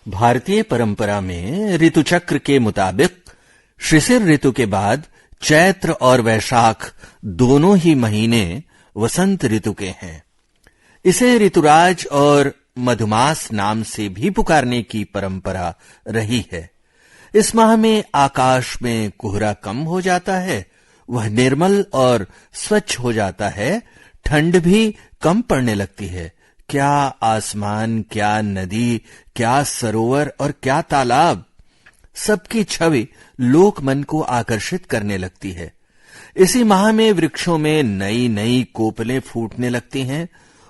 भारतीय परंपरा में ऋतुचक्र के मुताबिक शिशिर ऋतु के बाद चैत्र और वैशाख दोनों ही महीने वसंत ऋतु के हैं। इसे ऋतुराज और मधुमास नाम से भी पुकारने की परंपरा रही है। इस माह में आकाश में कोहरा कम हो जाता है, वह निर्मल और स्वच्छ हो जाता है, ठंड भी कम पड़ने लगती है। क्या आसमान, क्या नदी, क्या सरोवर और क्या तालाब, सबकी छवि लोक मन को आकर्षित करने लगती है। इसी माह में वृक्षों में नई नई कोपलें फूटने लगती हैं,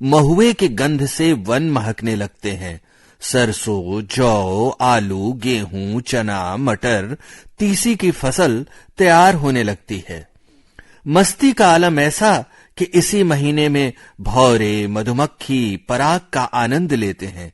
महुए के गंध से वन महकने लगते हैं, सरसों, जौ, आलू, गेहूं, चना, मटर, तीसी की फसल तैयार होने लगती है। मस्ती का आलम ऐसा कि इसी महीने में भौरे, मधुमक्खी पराग का आनंद लेते हैं।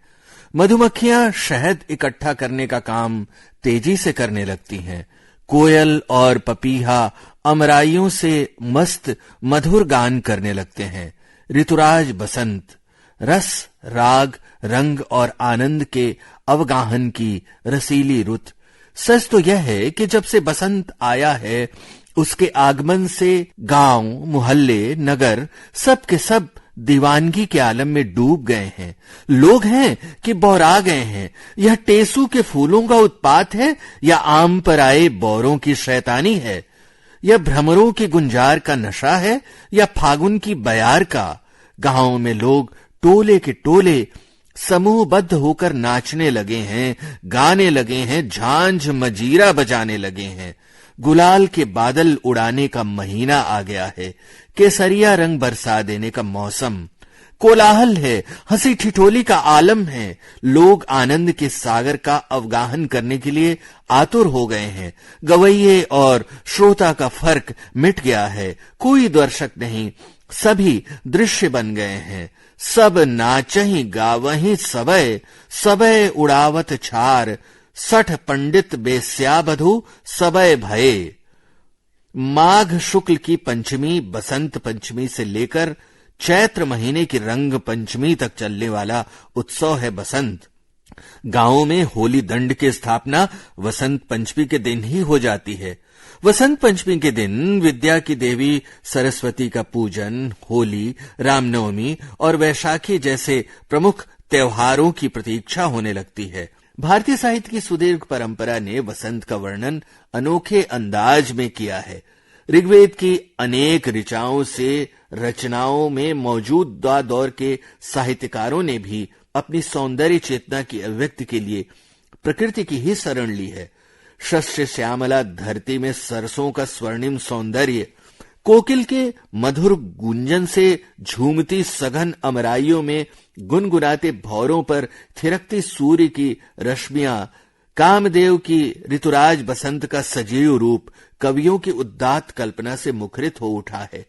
मधुमक्खियां शहद इकट्ठा करने का काम तेजी से करने लगती हैं। कोयल और पपीहा अमराइयों से मस्त मधुर गान करने लगते हैं। ऋतुराज बसंत रस, राग, रंग और आनंद के अवगाहन की रसीली रुत। सच तो यह है कि जब से बसंत आया है, उसके आगमन से गांव, मोहल्ले, नगर सब के सब दीवानगी के आलम में डूब गए हैं। लोग हैं कि बौरा गए हैं। यह टेसू के फूलों का उत्पात है या आम पर आए बौरों की शैतानी है? यह भ्रमरों की गुंजार का नशा है या फागुन की बयार का? गांव में लोग टोले के टोले समूहबद्ध होकर नाचने लगे हैं, गाने लगे हैं, झांझ मजीरा बजाने लगे हैं। गुलाल के बादल उड़ाने का महीना आ गया है, केसरिया रंग बरसा देने का मौसम। कोलाहल है, हंसी ठिठोली का आलम है। लोग आनंद के सागर का अवगाहन करने के लिए आतुर हो गए हैं। गवैये और श्रोता का फर्क मिट गया है। कोई दर्शक नहीं, सभी दृश्य बन गए हैं। सब नाचही गावही सबय, सबय उड़ावत छार, सठ पंडित बेस्या बधु सबय भये। माघ शुक्ल की पंचमी बसंत पंचमी से लेकर चैत्र महीने की रंग पंचमी तक चलने वाला उत्सव है बसंत। गांवों में होली दंड की स्थापना वसंत पंचमी के दिन ही हो जाती है। वसंत पंचमी के दिन विद्या की देवी सरस्वती का पूजन, होली, रामनवमी और वैशाखी जैसे प्रमुख त्योहारों की प्रतीक्षा होने लगती है। भारतीय साहित्य की सुदीर्घ परंपरा ने वसंत का वर्णन अनोखे अंदाज में किया है। ऋग्वेद की अनेक ऋचाओं से रचनाओं में मौजूद दौर के साहित्यकारों ने भी अपनी सौंदर्य चेतना की अभिव्यक्ति के लिए प्रकृति की ही शरण ली है। शस्य श्यामला धरती में सरसों का स्वर्णिम सौंदर्य, कोकिल के मधुर गुंजन से झूमती सघन अमराइयों में गुनगुनाते भौरों पर थिरकती सूर्य की रश्मियां, कामदेव की ऋतुराज बसंत का सजीव रूप कवियों की उदात्त कल्पना से मुखरित हो उठा है।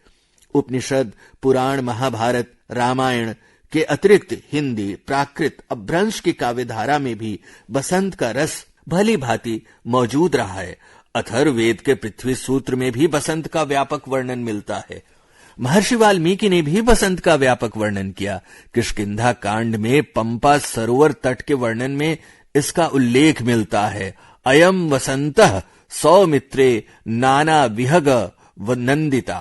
उपनिषद, पुराण, महाभारत, रामायण के अतिरिक्त हिंदी, प्राकृत, अपभ्रंश की काव्यधारा में भी बसंत का रस भली भांति मौजूद रहा है। अथर्ववेद के पृथ्वी सूत्र में भी बसंत का व्यापक वर्णन मिलता है। महर्षि वाल्मीकि ने भी बसंत का व्यापक वर्णन किया। किष्किंधा कांड में पंपा सरोवर तट के वर्णन में इसका उल्लेख मिलता है। अयम वसंतः सौमित्रे नाना विहग नंदिता।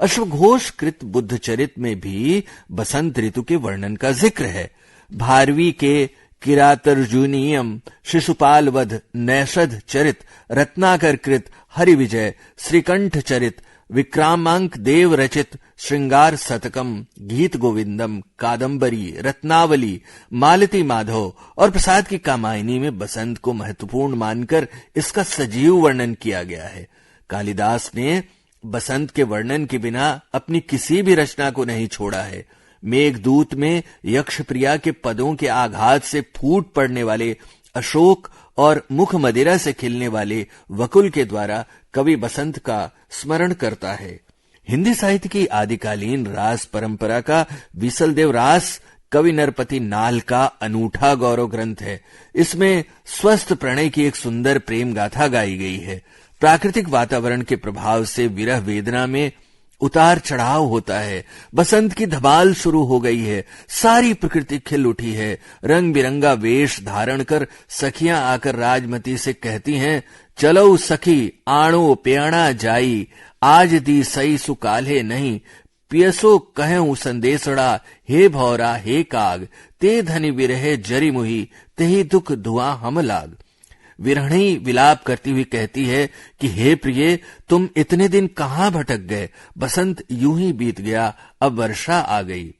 अश्वघोष कृत बुद्ध चरित में भी बसंत ऋतु के वर्णन का जिक्र है। भारवी के किरातर्जुनीयम, शिशुपाल वध, नैषध चरित, रत्नाकर कृत हरि विजय, श्रीकंठ चरित, विक्रामांक देव रचित श्रृंगार शतकम, गीत गोविंदम, कादंबरी, रत्नावली, मालती माधव और प्रसाद की कामायनी में बसंत को महत्वपूर्ण मानकर इसका सजीव वर्णन किया गया है। कालिदास ने बसंत के वर्णन के बिना अपनी किसी भी रचना को नहीं छोड़ा है। मेघदूत में यक्षप्रिया के पदों के आघात से फूट पड़ने वाले अशोक और मुख मदिरा से खिलने वाले वकुल के द्वारा कवि बसंत का स्मरण करता है। हिंदी साहित्य की आदिकालीन रास परंपरा का विसलदेव रास कवि नरपति नाल का अनूठा गौरव ग्रंथ है। इसमें स्वस्थ प्रणय की एक सुंदर प्रेम गाथा गाई गई है। प्राकृतिक वातावरण के प्रभाव से विरह वेदना में उतार चढ़ाव होता है। बसंत की धमाल शुरू हो गई है। सारी प्रकृति खिल उठी है। रंग बिरंगा वेश धारण कर सखियां आकर राजमती से कहती हैं, चलो सखी आणो प्याणा जाई, आज दी सई सुकाल्हे नहीं, पियसो कहूं संदेशड़ा, हे भौरा हे काग, ते धनि विरहे जरी मुही, तेहि दुख धुआं हम लाग। विरहणी विलाप करती हुई कहती है कि हे प्रिय, तुम इतने दिन कहां भटक गए। बसंत यूं ही बीत गया, अब वर्षा आ गई।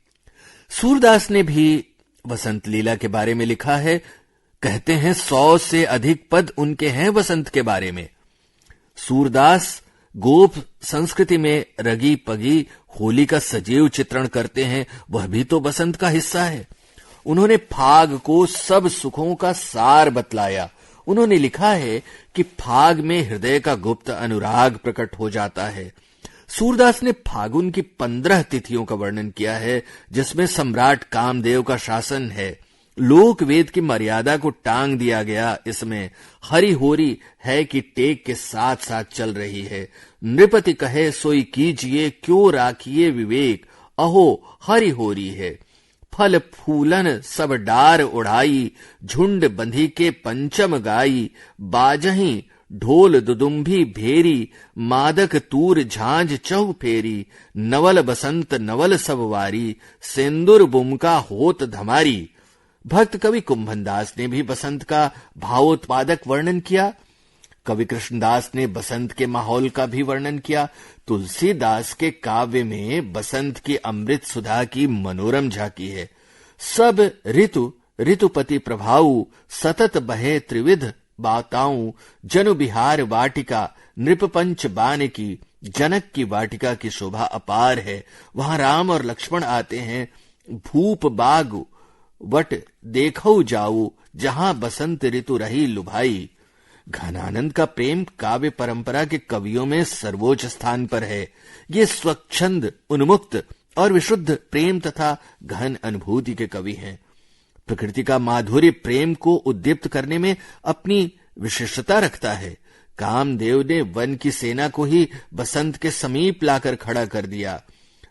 सूरदास ने भी बसंत लीला के बारे में लिखा है। कहते हैं 100 से अधिक पद उनके हैं बसंत के बारे में। सूरदास गोप संस्कृति में रगी पगी होली का सजीव चित्रण करते हैं, वह भी तो बसंत का हिस्सा है। उन्होंने फाग को सब सुखों का सार बतलाया। उन्होंने लिखा है कि फाग में हृदय का गुप्त अनुराग प्रकट हो जाता है। सूरदास ने फागुन की 15 तिथियों का वर्णन किया है, जिसमें सम्राट कामदेव का शासन है। लोक वेद की मर्यादा को टांग दिया गया। इसमें हरि होरी है कि टेक के साथ साथ चल रही है। नृपति कहे सोई कीजिए, क्यों राखिए विवेक, अहो हरि होरी है। फल फूलन सब डार उड़ाई, झुंड बंधी के पंचम गाई, बाजही ढोल दुदुम्भी भेरी, मादक तूर झांझ चहु फेरी, नवल बसंत नवल सब वारी, सेंदुर बुमका होत धमारी। भक्त कवि कुंभनदास ने भी बसंत का भावोत्पादक वर्णन किया। कवि कृष्णदास ने बसंत के माहौल का भी वर्णन किया। तुलसीदास के काव्य में बसंत की अमृत सुधा की मनोरम झांकी है। सब ऋतु ऋतुपति प्रभाऊ, सतत बहे त्रिविध बाताऊं, जनु बिहार वाटिका, नृपपंच बान की, जनक की वाटिका की शोभा अपार है। वहां राम और लक्ष्मण आते हैं। भूप बाग वट देखो जाऊ, जहां बसंत ऋतु रही लुभाई। घनानंद का प्रेम काव्य परंपरा के कवियों में सर्वोच्च स्थान पर है। ये स्वच्छंद, उन्मुक्त और विशुद्ध प्रेम तथा गहन अनुभूति के कवि हैं। प्रकृति का माधुर्य प्रेम को उद्दीप्त करने में अपनी विशिष्टता रखता है। कामदेव ने वन की सेना को ही बसंत के समीप लाकर खड़ा कर दिया।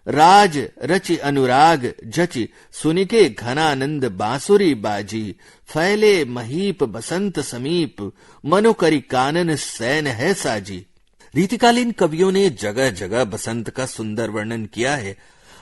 राज रचि अनुराग जचि, सुनिके घनानंद बांसुरी बाजी, फैले महीप बसंत समीप, मनो करी कानन सैन है साजी। रीतिकालीन कवियों ने जगह जगह बसंत का सुंदर वर्णन किया है।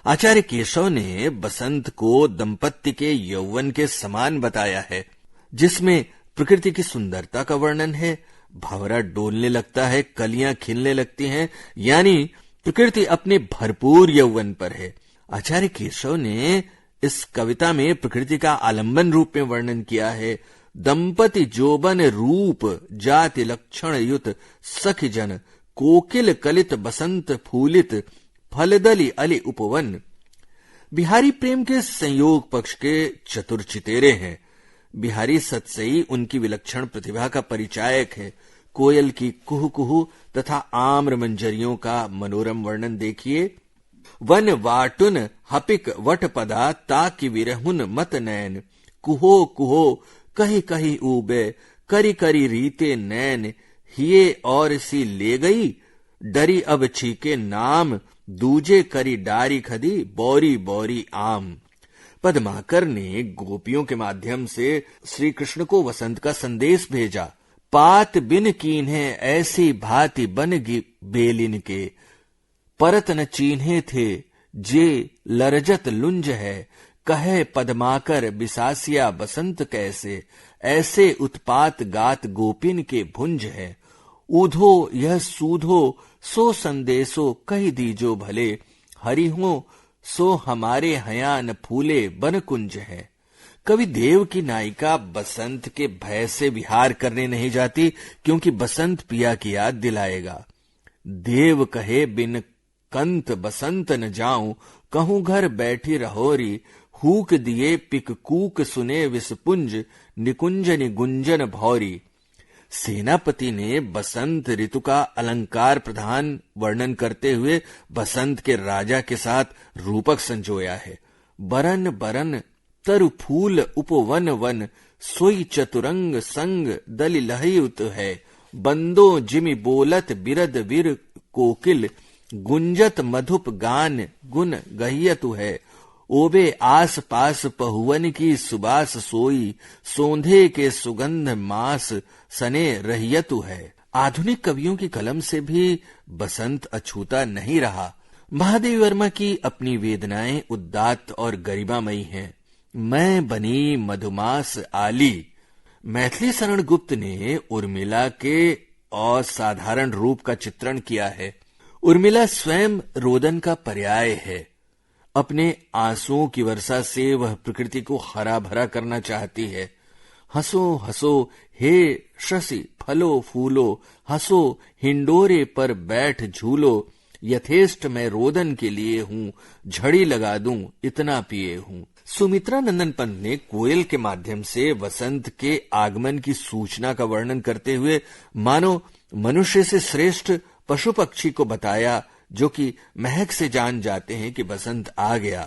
आचार्य केशव ने बसंत को दंपत्ति के यौवन के समान बताया है, जिसमें प्रकृति की सुंदरता का वर्णन है। भंवरा डोलने लगता है, कलियां खिलने लगती हैं, यानी प्रकृति अपने भरपूर यौवन पर है। आचार्य केशव ने इस कविता में प्रकृति का आलंबन रूप में वर्णन किया है। दंपति जोबन रूप जाति लक्षण युत, सखी जन कोकिल कलित बसंत फूलित, फलदली अली उपवन। बिहारी प्रेम के संयोग पक्ष के चतुर चितेरे हैं। बिहारी सतसई उनकी विलक्षण प्रतिभा का परिचायक है। कोयल की कुहू कुहू तथा आम्र मंजरियों का मनोरम वर्णन देखिए। वन वाटुन हपिक वट पदा, ताकि विरहुन मत नैन, कुहो कुहो कही कही ऊबे, करी करी रीते नैन, हिये और सी ले गई, डरी अब छीके नाम, दूजे करी डारी खदी, बौरी बौरी आम। पद्माकर ने गोपियों के माध्यम से श्री कृष्ण को वसंत का संदेश भेजा। पात बिन कीन्हे ऐसी भांति बनगी बेलिन के, परत न चीन्हे थे जे लरजत लुंज है, कहे पद्माकर बिसासिया बसंत कैसे, ऐसे उत्पात गात गोपिन के भुंज है। ऊधो यह सूधो सो संदेशो कही दीजो भले, हरि हो सो हमारे हयान फूले बन कुंज है। कवि देव की नायिका बसंत के भय से विहार करने नहीं जाती, क्योंकि बसंत पिया की याद दिलाएगा। देव कहे बिन कंत बसंत न जाऊं, कहूं घर बैठी रहोरी, हूक दिए पिक कूक सुने विषपुंज, निकुंजन गुंजन भौरी। सेनापति ने बसंत ऋतु का अलंकार प्रधान वर्णन करते हुए बसंत के राजा के साथ रूपक संजोया है। बरन बरन तरु फूल उपवन वन, सोई चतुरंग संग दलि लहयुत है, बंदो जिमि बोलत बिरद वीर कोकिल, गुंजत मधुप गान गुन गहियतु है। ओबे आस पास पहुवन की सुबास सोई, सोंधे के सुगंध मास सने रहियतु है। आधुनिक कवियों की कलम से भी बसंत अछूता नहीं रहा। महादेवी वर्मा की अपनी वेदनाएं उदात्त और गरिमामयी हैं। मैं बनी मधुमास आली। मैथिली शरण गुप्त ने उर्मिला के असाधारण रूप का चित्रण किया है। उर्मिला स्वयं रोदन का पर्याय है। अपने आंसुओं की वर्षा से वह प्रकृति को हरा भरा करना चाहती है। हंसो हंसो हे शशि फलो फूलो, हंसो हिंडोरे पर बैठ झूलो। यथेष्ट मैं रोदन के लिए हूँ, झड़ी लगा दूं इतना पिए हूँ। सुमित्रा नंदन पंत ने कोयल के माध्यम से वसंत के आगमन की सूचना का वर्णन करते हुए मानो मनुष्य से श्रेष्ठ पशु पक्षी को बताया, जो कि महक से जान जाते हैं कि बसंत आ गया।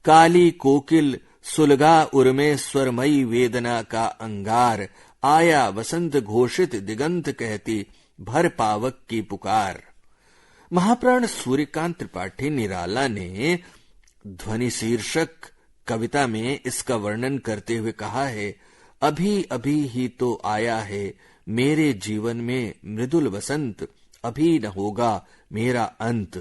काली कोकिल सुलगा उर्मे स्वरमयी वेदना का अंगार, आया वसंत घोषित दिगंत कहती भर पावक की पुकार। महाप्राण सूर्यकांत त्रिपाठी निराला ने ध्वनि शीर्षक कविता में इसका वर्णन करते हुए कहा है, अभी अभी ही तो आया है मेरे जीवन में मृदुल वसंत, अभी न होगा मेरा अंत।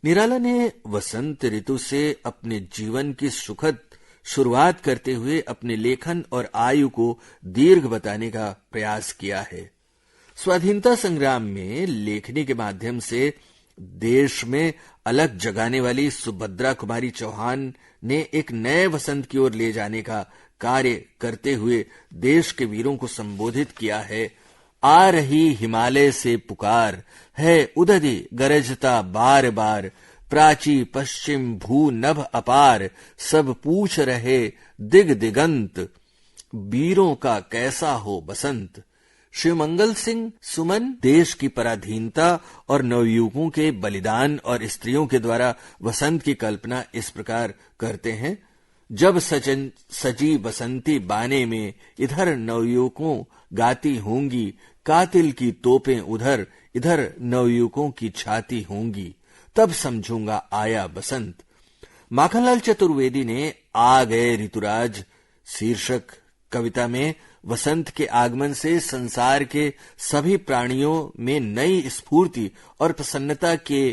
निराला ने वसंत ऋतु से अपने जीवन की सुखद शुरुआत करते हुए अपने लेखन और आयु को दीर्घ बताने का प्रयास किया है। स्वाधीनता संग्राम में लेखनी के माध्यम से देश में अलग जगाने वाली सुभद्रा कुमारी चौहान ने एक नए वसंत की ओर ले जाने का कार्य करते हुए देश के वीरों को संबोधित किया है। आ रही हिमालय से पुकार है उदधि गरजता बार बार, प्राची पश्चिम भू नभ अपार, सब पूछ रहे दिग दिगंत, वीरों का कैसा हो बसंत। शिवमंगल सिंह सुमन देश की पराधीनता और नवयुवकों के बलिदान और स्त्रियों के द्वारा वसंत की कल्पना इस प्रकार करते हैं, जब सजन सजी बसंती बाने में, इधर नवयुवकों गाती होंगी, कातिल की तोपें उधर, इधर नवयुवकों की छाती होंगी, तब समझूंगा आया बसंत। माखनलाल चतुर्वेदी ने आ गए ऋतुराज शीर्षक कविता में वसंत के आगमन से संसार के सभी प्राणियों में नई स्फूर्ति और प्रसन्नता के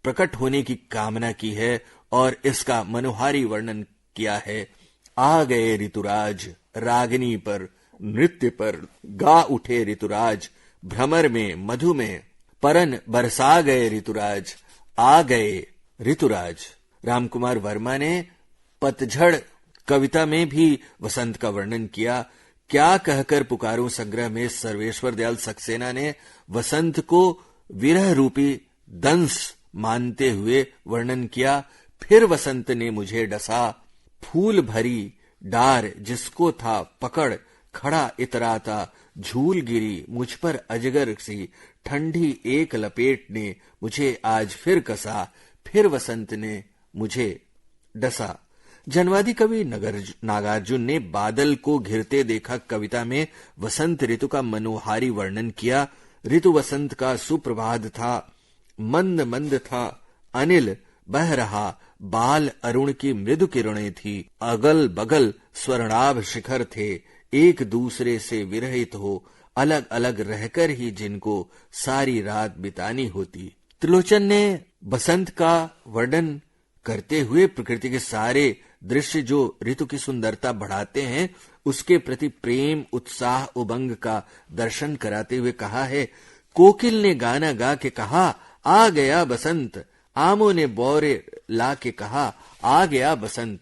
प्रकट होने की कामना की है और इसका मनोहारी वर्णन किया है। आ गए ऋतुराज रागिनी पर, नृत्य पर गा उठे ऋतुराज, भ्रमर में मधु में परन बरसा गए ऋतुराज, आ गए ऋतुराज। रामकुमार वर्मा ने पतझड़ कविता में भी वसंत का वर्णन किया। क्या कहकर पुकारूं संग्रह में सर्वेश्वर दयाल सक्सेना ने वसंत को विरह रूपी दंश मानते हुए वर्णन किया। फिर वसंत ने मुझे डसा, फूल भरी डार जिसको था पकड़, खड़ा इतराता, झूल गिरी मुझ पर अजगर सी, ठंडी एक लपेट ने मुझे आज फिर कसा, फिर वसंत ने मुझे डसा। जनवादी कवि नागार्जुन ने बादल को घिरते देखा कविता में वसंत ऋतु का मनोहारी वर्णन किया। ऋतु वसंत का सुप्रभात था, मंद मंद था अनिल बह रहा, बाल अरुण की मृदु किरणें थी, अगल बगल स्वर्णाभ शिखर थे, एक दूसरे से विरहित हो, अलग अलग रहकर ही जिनको सारी रात बितानी होती। त्रिलोचन ने बसंत का वर्णन करते हुए प्रकृति के सारे दृश्य जो ऋतु की सुंदरता बढ़ाते हैं उसके प्रति प्रेम उत्साह उमंग का दर्शन कराते हुए कहा है, कोकिल ने गाना गा के कहा आ गया बसंत, आमों ने बौरे ला के कहा आ गया बसंत,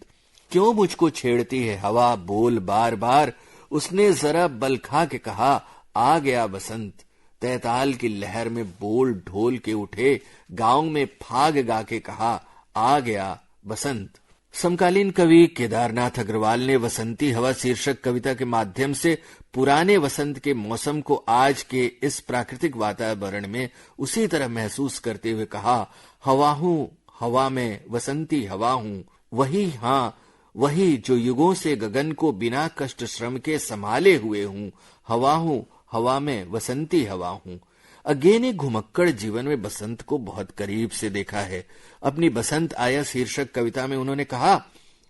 क्यों मुझको छेड़ती है हवा बोल बार बार, उसने जरा बल खा के कहा आ गया बसंत, तैताल की लहर में बोल ढोल के उठे, गांव में फाग गा के कहा आ गया बसंत। समकालीन कवि केदारनाथ अग्रवाल ने वसंती हवा शीर्षक कविता के माध्यम से पुराने वसंत के मौसम को आज के इस प्राकृतिक वातावरण में उसी तरह महसूस करते हुए कहा, हवा हूं हवा में वसंती हवा हूं, वही हाँ वही जो युगों से गगन को बिना कष्ट श्रम के संभाले हुए हूं, हवा हूं हवा में वसंती हवा हूं। अज्ञे घुमक्कड़ जीवन में बसंत को बहुत करीब से देखा है। अपनी बसंत आया शीर्षक कविता में उन्होंने कहा,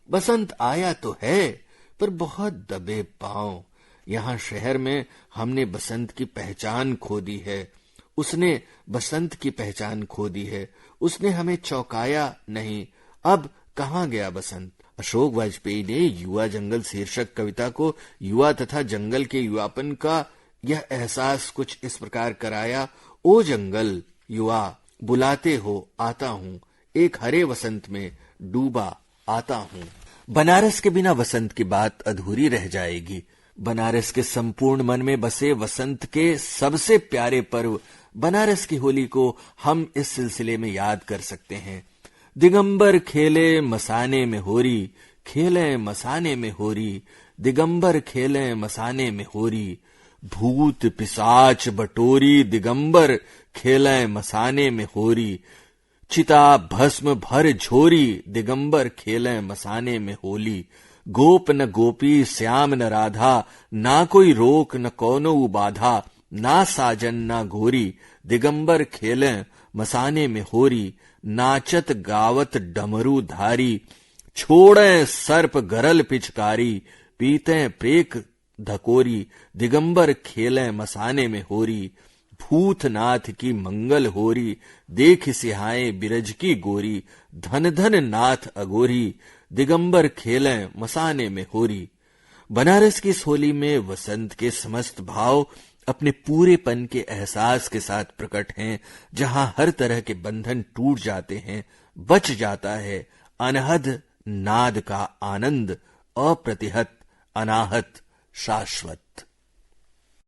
बसंत आया तो है पर बहुत दबे पांव। यहां शहर में हमने बसंत की पहचान खो दी है, उसने बसंत की पहचान खो दी है, उसने हमें चौंकाया नहीं, अब कहां गया बसंत। अशोक वाजपेयी ने युवा जंगल शीर्षक कविता को युवा तथा जंगल के युवापन का यह एहसास कुछ इस प्रकार कराया, ओ जंगल युवा बुलाते हो आता हूं, एक हरे वसंत में डूबा आता हूं। बनारस के बिना वसंत की बात अधूरी रह जाएगी। बनारस के संपूर्ण मन में बसे वसंत के सबसे प्यारे पर्व बनारस की होली को हम इस सिलसिले में याद कर सकते हैं। दिगंबर खेले मसाने में होरी, खेले मसाने में होरी, दिगंबर खेले मसाने में होरी, भूत पिशाच बटोरी, दिगंबर खेले मसाने में होरी, चिता भस्म भर झोरी, दिगंबर खेले मसाने में होली, गोप न गोपी श्याम न राधा, ना कोई रोक न कौनो बाधा, ना साजन ना घोरी, दिगंबर खेले मसाने में होरी, नाचत गावत डमरू धारी, छोड़े सर्प गरल पिचकारी, पीते प्रेक धकोरी, दिगंबर खेले मसाने में होरी, भूतनाथ की मंगल होरी, देख सिहाए बिरज की गोरी, धन धन नाथ अगोरी, दिगंबर खेले मसाने में होरी। बनारस की इस होली में वसंत के समस्त भाव अपने पूरेपन के एहसास के साथ प्रकट हैं, जहां हर तरह के बंधन टूट जाते हैं, बच जाता है अनहद नाद का आनंद, अप्रतिहत अनाहत शाश्वत।